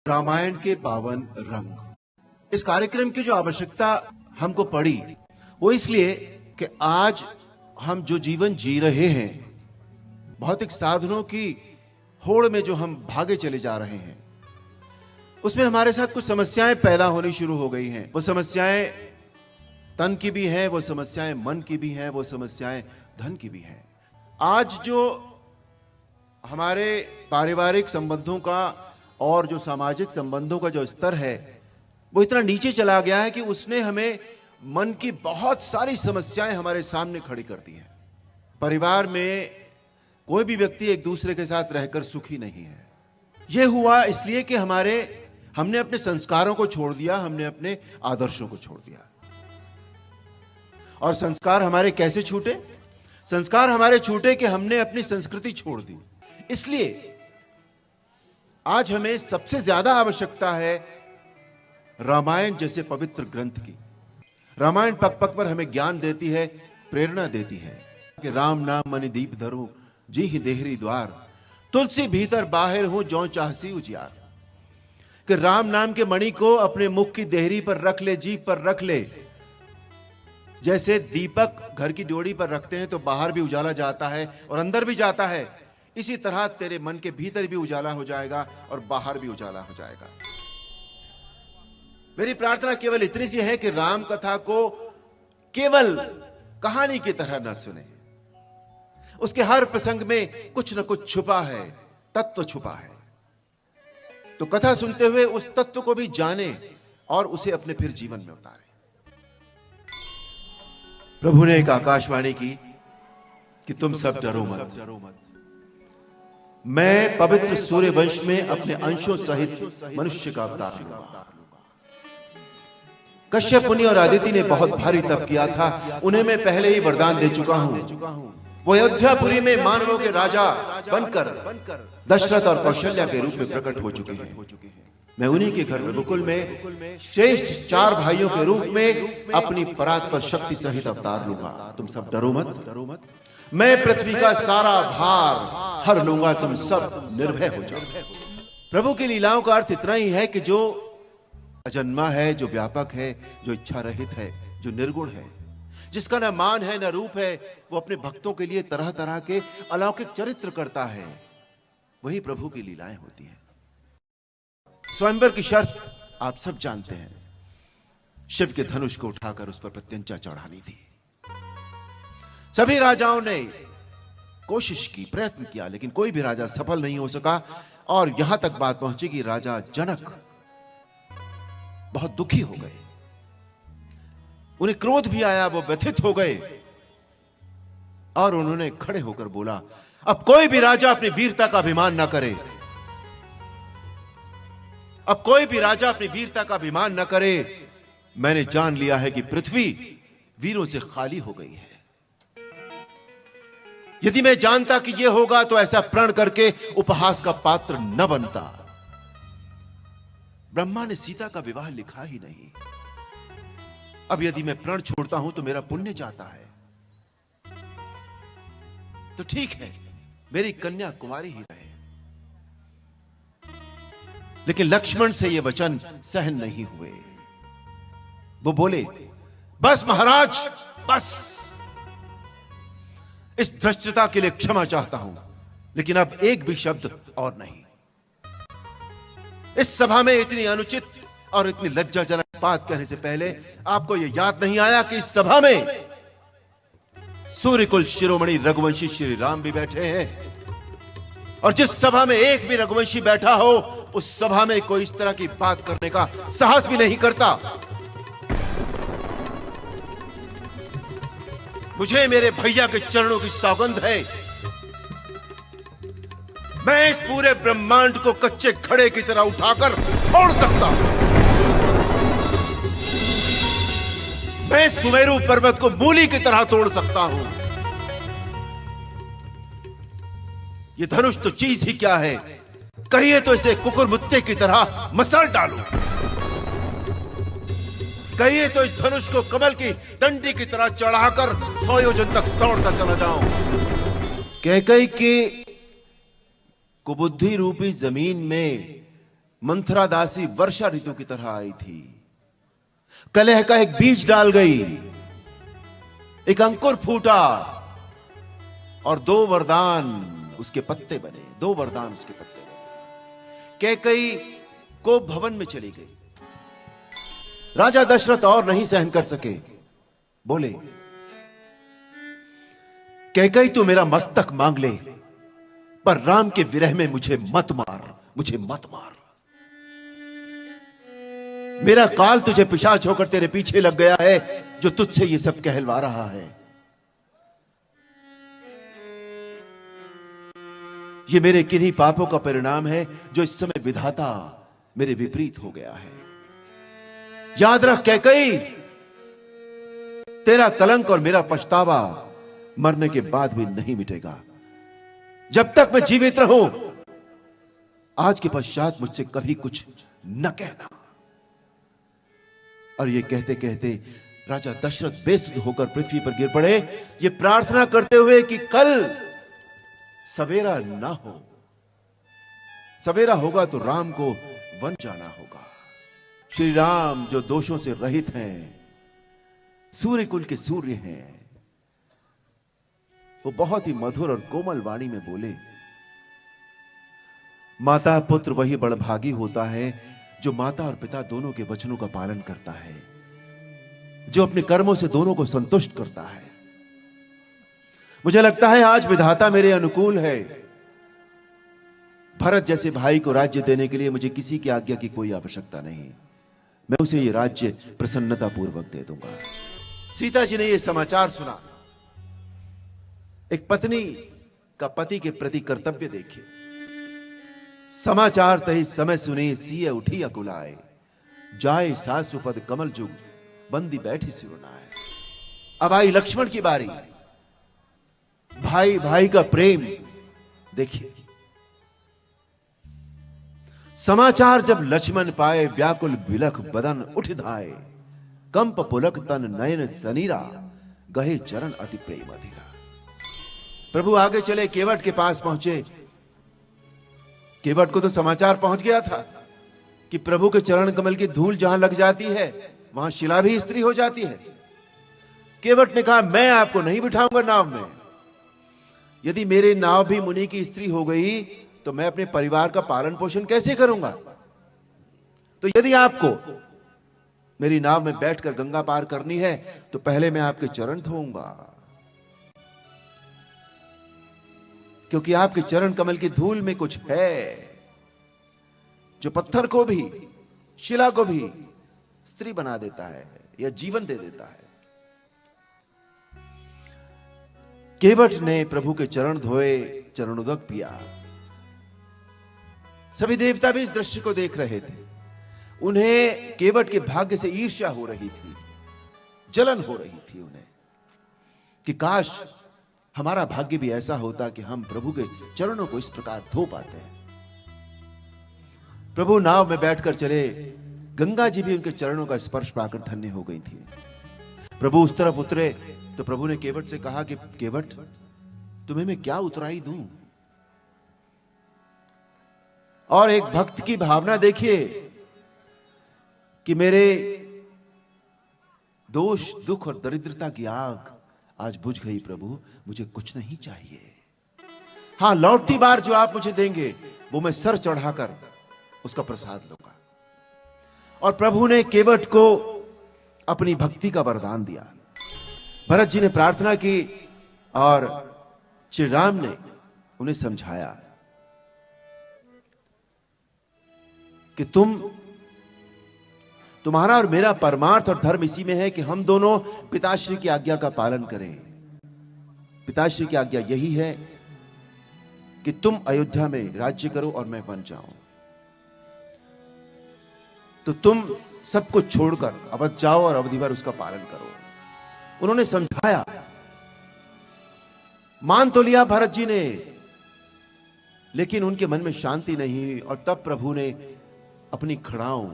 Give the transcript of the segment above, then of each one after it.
रामायण के पावन रंग। इस कार्यक्रम की जो आवश्यकता हमको पड़ी वो इसलिए कि आज हम जो जीवन जी रहे हैं, भौतिक साधनों की होड़ में जो हम भागे चले जा रहे हैं, उसमें हमारे साथ कुछ समस्याएं पैदा होनी शुरू हो गई हैं। वो समस्याएं तन की भी हैं, वो समस्याएं मन की भी हैं, वो समस्याएं धन की भी हैं। आज जो हमारे पारिवारिक संबंधों का और जो सामाजिक संबंधों का जो स्तर है वो इतना नीचे चला गया है कि उसने हमें मन की बहुत सारी समस्याएं हमारे सामने खड़ी कर दी हैं। परिवार में कोई भी व्यक्ति एक दूसरे के साथ रहकर सुखी नहीं है। यह हुआ इसलिए कि हमने अपने संस्कारों को छोड़ दिया, हमने अपने आदर्शों को छोड़ दिया। और संस्कार हमारे कैसे छूटे? संस्कार हमारे छूटे कि हमने अपनी संस्कृति छोड़ दी। इसलिए आज हमें सबसे ज्यादा आवश्यकता है रामायण जैसे पवित्र ग्रंथ की। रामायण पग पग पर हमें ज्ञान देती है, प्रेरणा देती है कि राम नाम मनि दीप धरो जी ही देहरी द्वार, तुलसी भीतर बाहर हूं जौ चाहसी उजियार। कि राम नाम के मणि को अपने मुख की देहरी पर रख ले, जीभ पर रख ले। जैसे दीपक घर की ड्योढ़ी पर रखते हैं तो बाहर भी उजाला जाता है और अंदर भी जाता है, इसी तरह तेरे मन के भीतर भी उजाला हो जाएगा और बाहर भी उजाला हो जाएगा। मेरी प्रार्थना केवल इतनी सी है कि राम कथा को केवल कहानी की तरह न सुने। उसके हर प्रसंग में कुछ न कुछ छुपा है, तत्व छुपा है। तो कथा सुनते हुए उस तत्व को भी जाने और उसे अपने फिर जीवन में उतारे। प्रभु ने एक आकाशवाणी की कि तुम सब डरो मत। मैं पवित्र सूर्य वंश में अपने अंशों सहित मनुष्य का अवतार लूंगा। कश्यप मुनि और आदिति ने बहुत भारी तप किया था, उन्हें मैं पहले ही वरदान दे चुका हूं। वो अयोध्यापुरी में मानवों के राजा बनकर दशरथ और कौशल्या के रूप में प्रकट हो चुके हैं। मैं उन्हीं के घर रघुकुल में श्रेष्ठ 4 भाइयों के रूप में अपनी परात पर शक्ति सहित अवतार लूंगा। तुम सब डरो मत। मैं पृथ्वी का सारा भार हर लूंगा, तुम सब निर्भय हो जाओ। प्रभु की लीलाओं का अर्थ इतना ही है कि जो अजन्मा है, जो व्यापक है, जो इच्छा रहित है, जो निर्गुण है, जिसका न मान है न रूप है, वो अपने भक्तों के लिए तरह तरह के अलौकिक चरित्र करता है। वही प्रभु की लीलाएं होती हैं। स्वयंवर की शर्त आप सब जानते हैं। शिव के धनुष को उठाकर उस पर प्रत्यंचा चढ़ानी थी। सभी राजाओं ने कोशिश की, प्रयत्न किया, लेकिन कोई भी राजा सफल नहीं हो सका। और यहां तक बात पहुंची कि राजा जनक बहुत दुखी हो गए, उन्हें क्रोध भी आया, वो व्यथित हो गए और उन्होंने खड़े होकर बोला, अब कोई भी राजा अपनी वीरता का अभिमान ना करे। अब कोई भी राजा अपनी वीरता का अभिमान न करे। मैंने जान लिया है कि पृथ्वी वीरों से खाली हो गई है। यदि मैं जानता कि यह होगा तो ऐसा प्रण करके उपहास का पात्र न बनता। ब्रह्मा ने सीता का विवाह लिखा ही नहीं। अब यदि मैं प्रण छोड़ता हूं तो मेरा पुण्य जाता है। तो ठीक है, मेरी कन्या कुंवारी ही रहे। लेकिन लक्ष्मण से यह वचन सहन नहीं हुए। वो बोले, बस महाराज, बस। इस धृष्टता के लिए क्षमा चाहता हूं, लेकिन अब एक भी शब्द और नहीं। इस सभा में इतनी अनुचित और इतनी लज्जाजनक बात कहने से पहले आपको यह याद नहीं आया कि इस सभा में सूर्यकुल शिरोमणि रघुवंशी श्री राम भी बैठे हैं। और जिस सभा में एक भी रघुवंशी बैठा हो, उस सभा में कोई इस तरह की बात करने का साहस भी नहीं करता। मुझे मेरे भैया के चरणों की सौगंध है, मैं इस पूरे ब्रह्मांड को कच्चे घड़े की तरह उठाकर फोड़ सकता हूं। मैं सुमेरु पर्वत को मूली की तरह तोड़ सकता हूं। ये धनुष तो चीज ही क्या है, कहिए तो इसे कुकुरमुत्ते की तरह मसल डालूं। कहिए तो इस धनुष को कमल की डंडी की तरह चढ़ाकर 100 योजन तक दौड़कर चला जाऊं। कैकेयी के कुबुद्धि रूपी जमीन में मंथरा दासी वर्षा ऋतु की तरह आई थी, कलह का एक बीज डाल गई, एक अंकुर फूटा और 2 वरदान उसके पत्ते बने, 2 वरदान उसके पत्ते बने। कैकई को भवन में चली गई। राजा दशरथ और नहीं सहन कर सके, बोले, कैकई तू मेरा मस्तक मांग ले, पर राम के विरह में मुझे मत मार, मुझे मत मार। मेरा काल तुझे पिशाच होकर तेरे पीछे लग गया है, जो तुझसे ये सब कहलवा रहा है। ये मेरे किन्हीं पापों का परिणाम है, जो इस समय विधाता मेरे विपरीत हो गया है। याद रख कैकई, तेरा कलंक और मेरा पछतावा मरने के बाद भी नहीं मिटेगा। जब तक मैं जीवित रहूं, आज के पश्चात मुझसे कभी कुछ न कहना। और ये कहते कहते राजा दशरथ बेसुध होकर पृथ्वी पर गिर पड़े, ये प्रार्थना करते हुए कि कल सवेरा ना हो, सवेरा होगा तो राम को वन जाना होगा। श्री राम जो दोषों से रहित हैं, सूर्य कुल के सूर्य हैं, वो बहुत ही मधुर और कोमल वाणी में बोले, माता पुत्र वही बड़भागी होता है जो माता और पिता दोनों के वचनों का पालन करता है, जो अपने कर्मों से दोनों को संतुष्ट करता है। मुझे लगता है आज विधाता मेरे अनुकूल है। भरत जैसे भाई को राज्य देने के लिए मुझे किसी की आज्ञा की कोई आवश्यकता नहीं, मैं उसे ये राज्य प्रसन्नता पूर्वक दे दूंगा। सीता जी ने यह समाचार सुना। एक पत्नी का पति के प्रति कर्तव्य देखिए। समाचार तही समय सुने, सिए उठी अकुलाए, जाए सासु पद कमल जुग, बंदी बैठी सिरुनाए। अब आई लक्ष्मण की बारी। भाई भाई का प्रेम देखिए। समाचार जब लक्ष्मण पाए, व्याकुल बिलख बदन उठ धाए, कंप पुलक तन नयन सनीरा, गहे चरण अति प्रेम अधीरा। प्रभु आगे चले, केवट के पास पहुंचे। केवट को तो समाचार पहुंच गया था कि प्रभु के चरण कमल की धूल जहां लग जाती है, वहां शिला भी स्त्री हो जाती है। केवट ने कहा, मैं आपको नहीं बिठाऊंगा नाव में। यदि मेरे नाव भी मुनि की स्त्री हो गई तो मैं अपने परिवार का पालन पोषण कैसे करूंगा? तो यदि आपको मेरी नाव में बैठकर गंगा पार करनी है तो पहले मैं आपके चरण धोऊंगा, क्योंकि आपके चरण कमल की धूल में कुछ है जो पत्थर को भी, शिला को भी स्त्री बना देता है या जीवन दे देता है। केवट ने प्रभु के चरण धोए, चरणोदक पिया। सभी देवता भी इस दृश्य को देख रहे थे। उन्हें केवट के भाग्य से ईर्ष्या हो रही थी, जलन हो रही थी उन्हें कि काश हमारा भाग्य भी ऐसा होता कि हम प्रभु के चरणों को इस प्रकार धो पाते हैं। प्रभु नाव में बैठकर चले। गंगा जी भी उनके चरणों का स्पर्श पाकर धन्य हो गई थी। प्रभु उस तरफ उतरे तो प्रभु ने केवट से कहा कि केवट, तुम्हें मैं क्या उतराई दूं? और एक भक्त की भावना देखिए कि मेरे दोष, दुख और दरिद्रता की आग आज बुझ गई। प्रभु, मुझे कुछ नहीं चाहिए। हां, लौटती बार जो आप मुझे देंगे वो मैं सर चढ़ाकर उसका प्रसाद लूंगा। और प्रभु ने केवट को अपनी भक्ति का वरदान दिया। भरत जी ने प्रार्थना की और श्री राम ने उन्हें समझाया कि तुम्हारा और मेरा परमार्थ और धर्म इसी में है कि हम दोनों पिताश्री की आज्ञा का पालन करें। पिताश्री की आज्ञा यही है कि तुम अयोध्या में राज्य करो और मैं वन जाऊं। तो तुम सब कुछ छोड़कर अवध जाओ और अवधि भर उसका पालन करो। उन्होंने समझाया, मान तो लिया भरत जी ने, लेकिन उनके मन में शांति नहीं हुई। और तब प्रभु ने अपनी खड़ाओं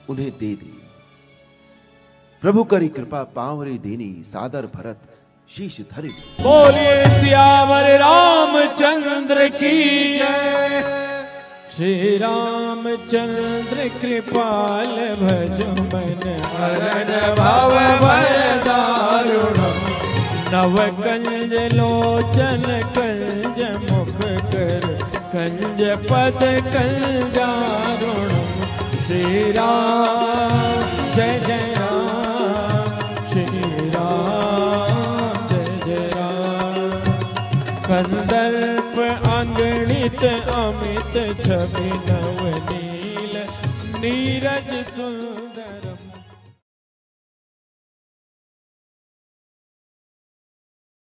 उन्हें दे दी। प्रभु करी कृपा पावरी देनी, सादर भरत शीश धरि। बोलिए सियावर रामचंद्र की जय, श्री रामचंद्र कृपाल भजो मन अरण भव भय दारुणम नव कंज लोचन कंज मुख कर कंज पद कंजारुणम श्री राम जय जय राम श्री राम जय जय राम कंदर्प अंगणित अमित छवि नवनील नीरज सुन